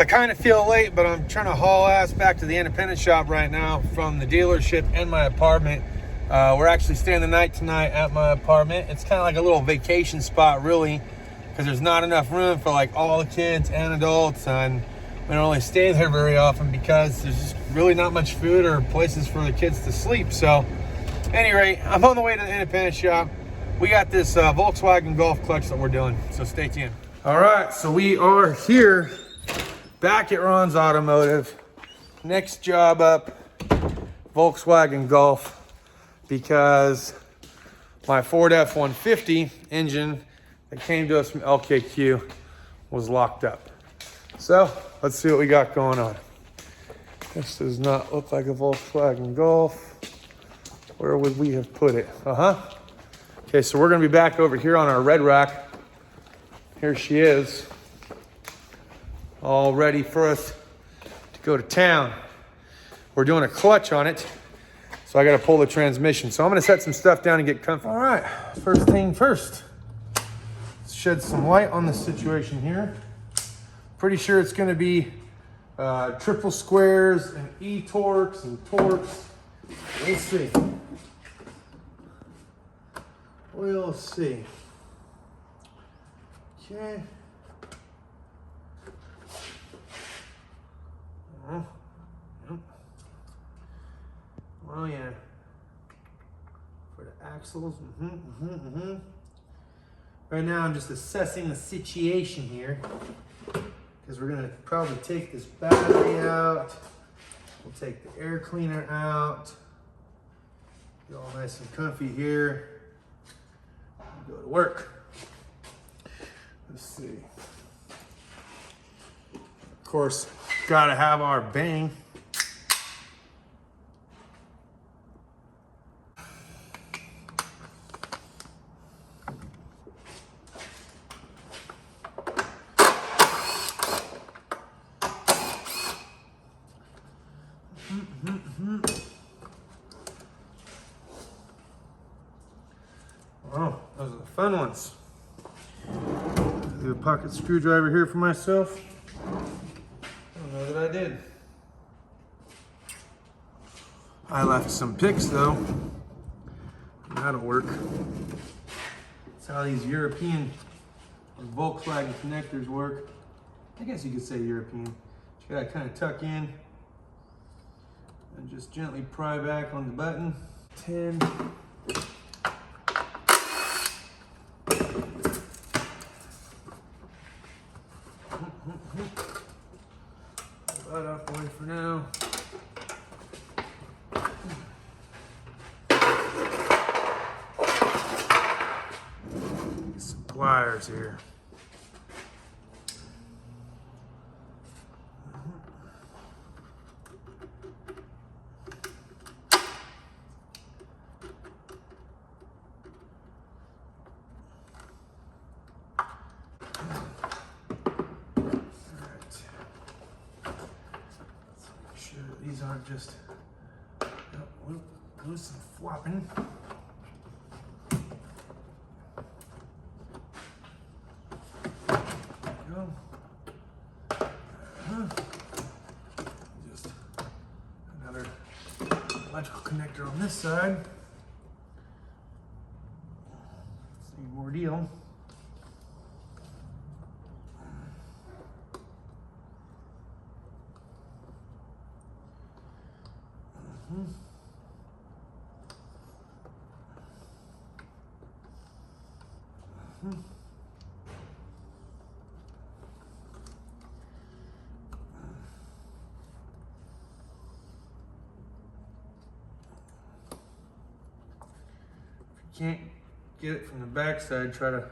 kind of feel late, but I'm trying to haul ass back to the independent shop right now from the dealership and my apartment. We're actually staying the night tonight at my apartment. It's kind of like a little vacation spot, really, because there's not enough room for like all the kids and adults, and we don't really stay there very often because there's just really not much food or places for the kids to sleep. So, at any rate, I'm on the way to the independent shop. We got this Volkswagen Golf clutch that we're doing, so stay tuned. All right, so we are here back at Ron's Automotive. Next job up, Volkswagen Golf, because my Ford F-150 engine that came to us from LKQ was locked up. So let's see what we got going on. This does not look like a Volkswagen Golf. Where would we have put it? Okay, so we're gonna be back over here on our red rack. Here she is, all ready for us to go to town. We're doing a clutch on it, so I gotta pull the transmission. So I'm gonna set some stuff down and get comfy. All right, first thing first, let's shed some light on the situation here. Pretty sure it's gonna be triple squares and E-torques and torques. We'll see. We'll see. Okay. Yep. Oh yeah. For the axles. Right now I'm just assessing the situation here, because we're gonna probably take this battery out. We'll take the air cleaner out. Get all nice and comfy here. Go to work. Let's see. Of course, gotta have our bang. Oh, those are the fun ones. Do a pocket screwdriver here for myself. I don't know that I did. I left some picks though. That'll work. That's how these European or Volkswagen connectors work. I guess you could say European. You gotta kind of tuck in and just gently pry back on the button. 10. That out the way for now. Get some pliers here. These aren't just loose and flopping. Go. Just another electrical connector on this side. Same more deal. If you can't get it from the back side, try to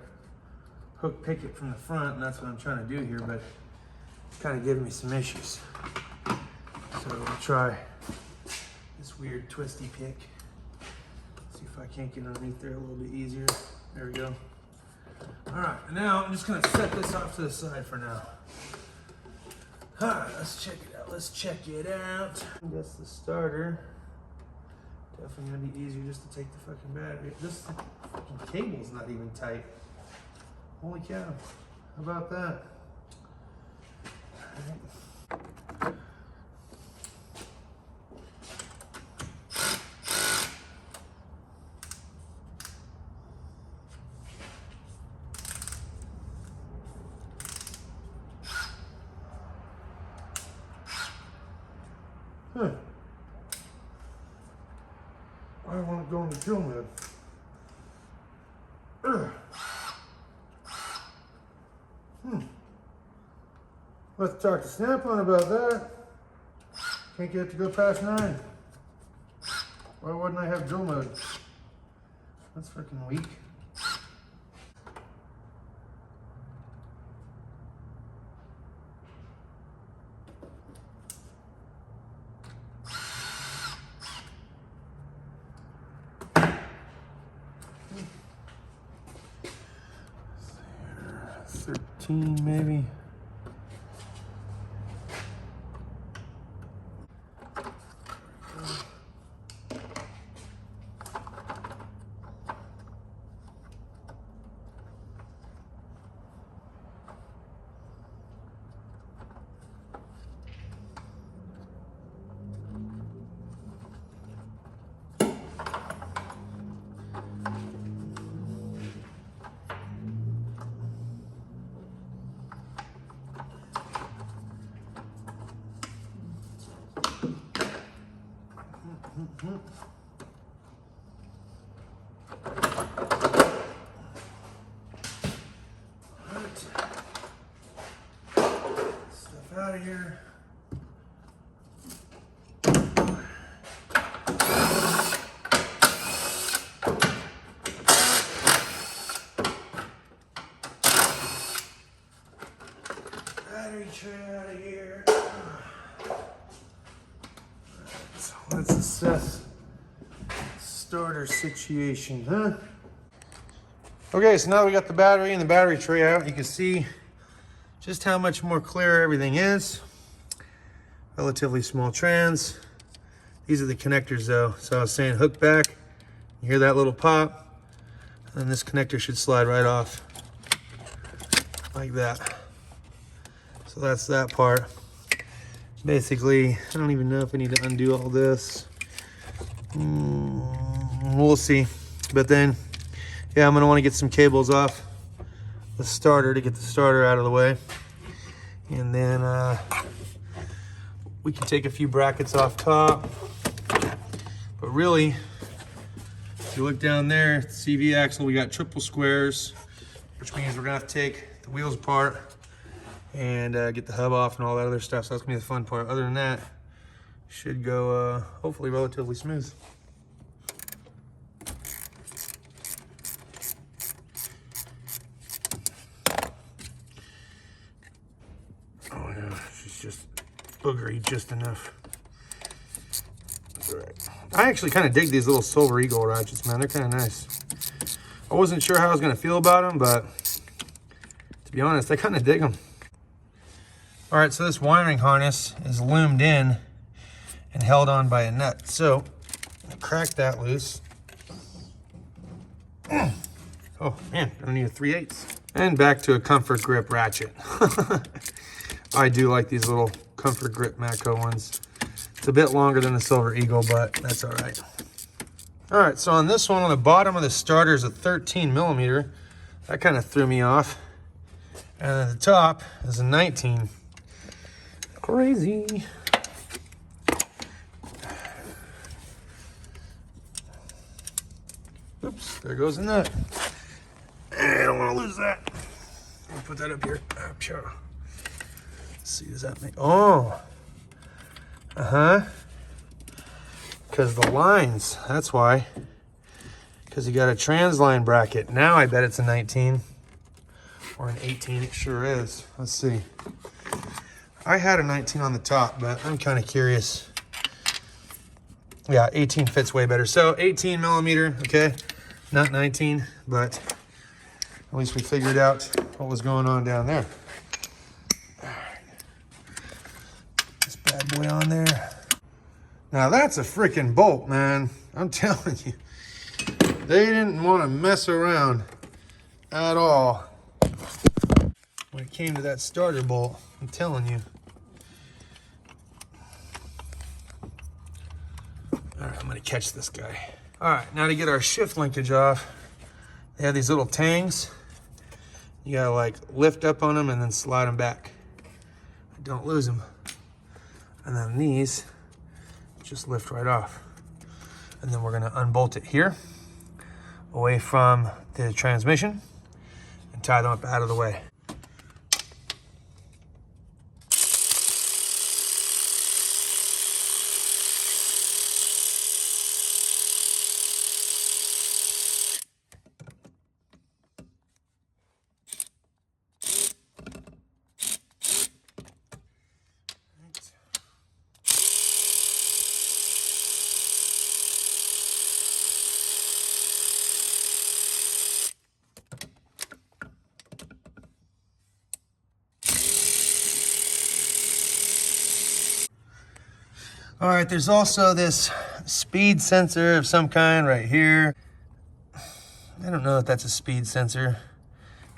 pick it from the front, and that's what I'm trying to do here, but it's kind of giving me some issues. So we'll try this weird twisty pick. See if I can't get underneath there a little bit easier. There we go. All right, now I'm just gonna set this off to the side for now. All right, let's check it out. Let's check it out. That's the starter. Definitely gonna be easier just to take the fucking battery. This fucking cable's not even tight. Holy cow. How about that? All right. Huh. I want to go into drill mode. Let's talk to Snap-on about that. Can't get it to go past 9. Why wouldn't I have drill mode? That's freaking weak. Maybe. Stuff out of here. Battery tray out of here. So let's assess starter situation, huh? Okay, so now we got the battery and the battery tray out. You can see just how much more clear everything is. Relatively small trans. These are the connectors though. So I was saying hook back, you hear that little pop, and this connector should slide right off like that. So that's that part. Basically, I don't even know if I need to undo all this. We'll see. But then, yeah, I'm gonna wanna get some cables off the starter to get the starter out of the way. And then we can take a few brackets off top. But really, if you look down there, CV axle, we got triple squares, which means we're gonna have to take the wheels apart and get the hub off and all that other stuff. So that's gonna be the fun part. Other than that, should go hopefully relatively smooth. Oh yeah, she's just boogery just enough. That's all right. I actually kind of dig these little Silver Eagle ratchets, man. They're kind of nice. I wasn't sure how I was gonna feel about them, but to be honest, I kind of dig them. All right, so this wiring harness is loomed in and held on by a nut. So I crack that loose. Oh man, I need a 3/8. And back to a comfort grip ratchet. I do like these little comfort grip Matco ones. It's a bit longer than the Silver Eagle, but that's all right. All right, so on this one, on the bottom of the starter is a 13mm. That kind of threw me off. And at the top is a 19. Crazy. Oops, there goes the nut. I don't want to lose that. I'll put that up here. Sure. Let's see, does that make... Oh. Because the lines, that's why. Because you got a trans line bracket. Now I bet it's a 19 or an 18. It sure is. Let's see. I had a 19 on the top, but I'm kind of curious. Yeah, 18 fits way better. So 18mm, okay, not 19, but at least we figured out what was going on down there. All right. This bad boy on there. Now that's a freaking bolt, man. I'm telling you. They didn't want to mess around at all when it came to that starter bolt. I'm telling you. All right, I'm gonna catch this guy. All right, now to get our shift linkage off, they have these little tangs. You gotta like lift up on them and then slide them back. Don't lose them. And then these just lift right off. And then we're gonna unbolt it here, away from the transmission, and tie them up out of the way. All right, there's also this speed sensor of some kind right here. I don't know if that's a speed sensor.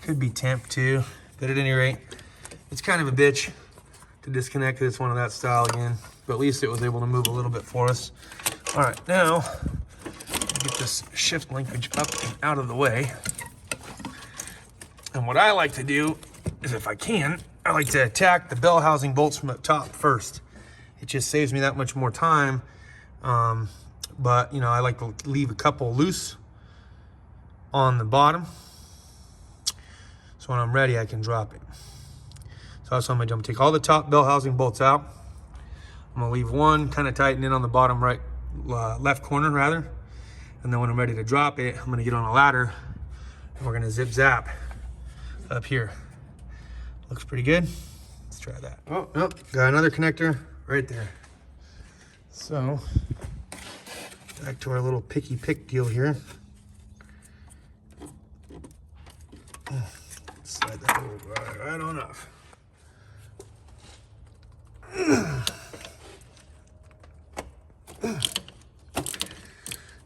Could be temp too, but at any rate, it's kind of a bitch to disconnect. It's one of that style again, but at least it was able to move a little bit for us. All right, now get this shift linkage up and out of the way. And what I like to do is, if I can, I like to attack the bell housing bolts from up top first. It just saves me that much more time. But you know, I like to leave a couple loose on the bottom, so when I'm ready, I can drop it. So that's what I'm gonna do. I'm gonna take all the top bell housing bolts out. I'm gonna leave one kind of tighten in on the bottom right, left corner rather. And then when I'm ready to drop it, I'm gonna get on a ladder and we're gonna zip zap up here. Looks pretty good. Let's try that. Oh, nope, got another connector right there. So, back to our little picky pick deal here. Slide that over right on off.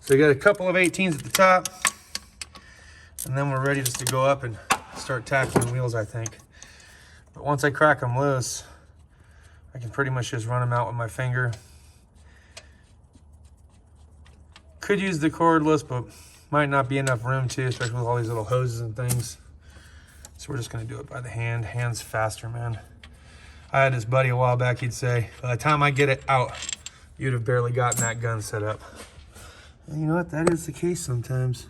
So you got a couple of 18s at the top, and then we're ready just to go up and start tacking the wheels, I think. But once I crack them loose, I can pretty much just run them out with my finger. Could use the cordless, but might not be enough room to, especially with all these little hoses and things. So we're just gonna do it by the hand. Hand's faster, man. I had this buddy a while back, he'd say, by the time I get it out, you'd have barely gotten that gun set up. And you know what, that is the case sometimes.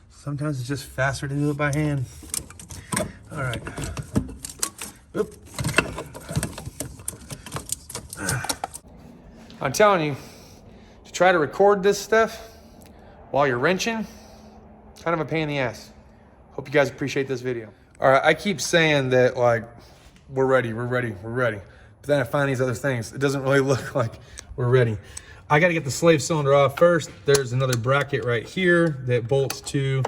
Sometimes it's just faster to do it by hand. All right. Oop. I'm telling you, to try to record this stuff while you're wrenching, kind of a pain in the ass. Hope you guys appreciate this video. All right, I keep saying that, like, we're ready. But then I find these other things. It doesn't really look like we're ready. I gotta get the slave cylinder off first. There's another bracket right here that bolts to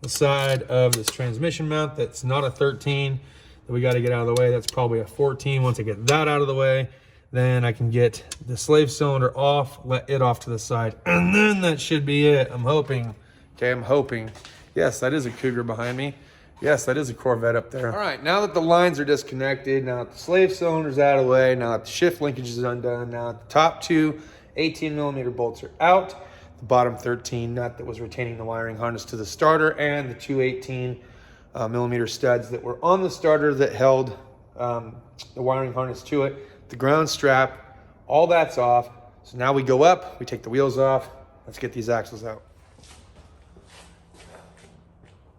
the side of this transmission mount. That's not a 13 that we gotta get out of the way. That's probably a 14. Once I get that out of the way, then I can get the slave cylinder off, let it off to the side, and then that should be it. I'm hoping. Okay, I'm hoping. Yes, that is a Cougar behind me. Yes, that is a Corvette up there. All right, now that the lines are disconnected, now that the slave cylinder's out of the way, now that the shift linkage is undone, now that the top two 18mm bolts are out, the bottom 13 nut that was retaining the wiring harness to the starter, and the two 18mm studs that were on the starter that held the wiring harness to it, the ground strap, all that's off. So now we go up, we take the wheels off. Let's get these axles out.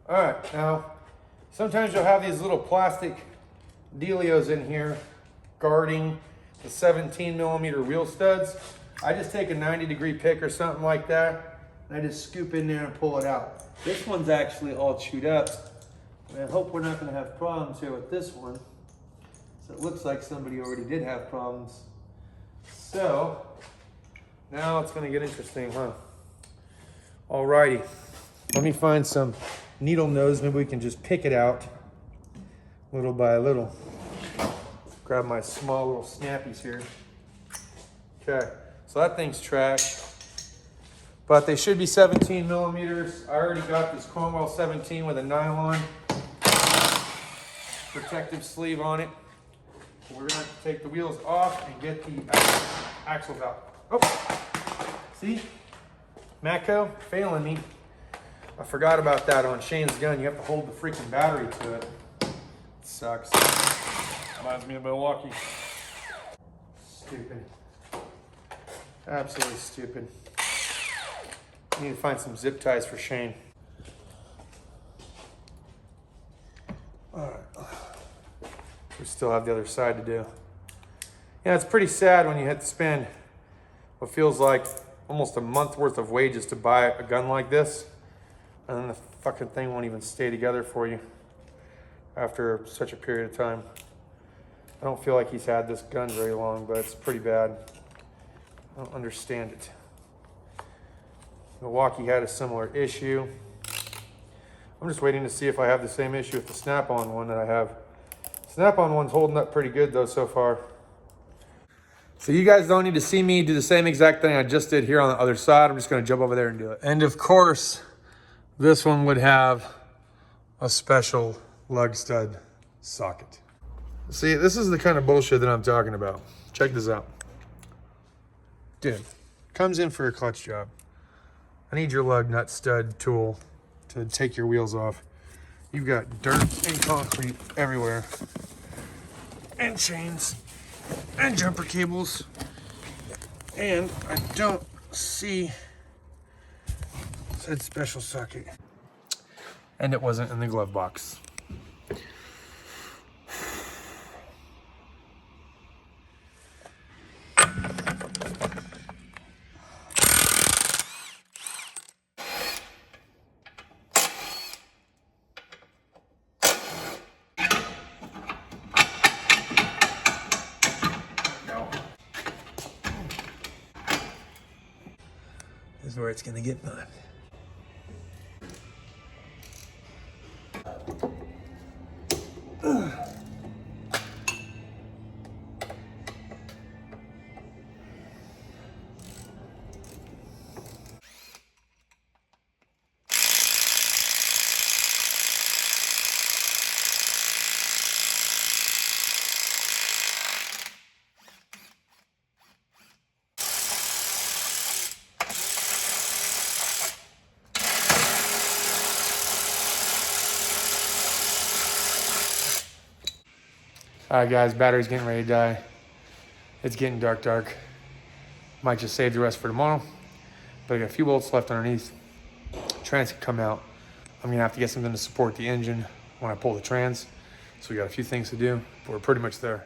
All right, now, sometimes you'll have these little plastic dealios in here guarding the 17mm wheel studs. I just take a 90-degree pick or something like that, and I just scoop in there and pull it out. This one's actually all chewed up. And I hope we're not gonna have problems here with this one. So it looks like somebody already did have problems. So, now it's gonna get interesting, huh? Alrighty, let me find some needle nose. Maybe we can just pick it out little by little. Grab my small little snappies here. Okay, so that thing's trash, but they should be 17mm. I already got this Cornwell 17 with a nylon protective sleeve on it. We're gonna have to take the wheels off and get the axles out. Oh, see? Matco failing me. I forgot about that on Shane's gun. You have to hold the freaking battery to it. It sucks. Reminds me of Milwaukee. Stupid. Absolutely stupid. I need to find some zip ties for Shane. All right. We still have the other side to do. Yeah, it's pretty sad when you have to spend what feels like almost a month worth of wages to buy a gun like this, and then the fucking thing won't even stay together for you after such a period of time. I don't feel like he's had this gun very long, but it's pretty bad. I don't understand it. Milwaukee had a similar issue. I'm just waiting to see if I have the same issue with the Snap-on one that I have. Snap-on one's holding up pretty good though so far. So you guys don't need to see me do the same exact thing I just did here on the other side. I'm just gonna jump over there and do it. And of course, this one would have a special lug stud socket. See, this is the kind of bullshit that I'm talking about. Check this out. Dude, comes in for a clutch job. I need your lug nut stud tool to take your wheels off. You've got dirt and concrete everywhere, and chains, and jumper cables, and I don't see said special socket. And it wasn't in the glove box. This is where it's gonna get fun. All right, guys, battery's getting ready to die. It's getting dark. Might just save the rest for tomorrow, but I got a few bolts left underneath. Trans can come out. I'm gonna have to get something to support the engine when I pull the trans. So we got a few things to do, but we're pretty much there.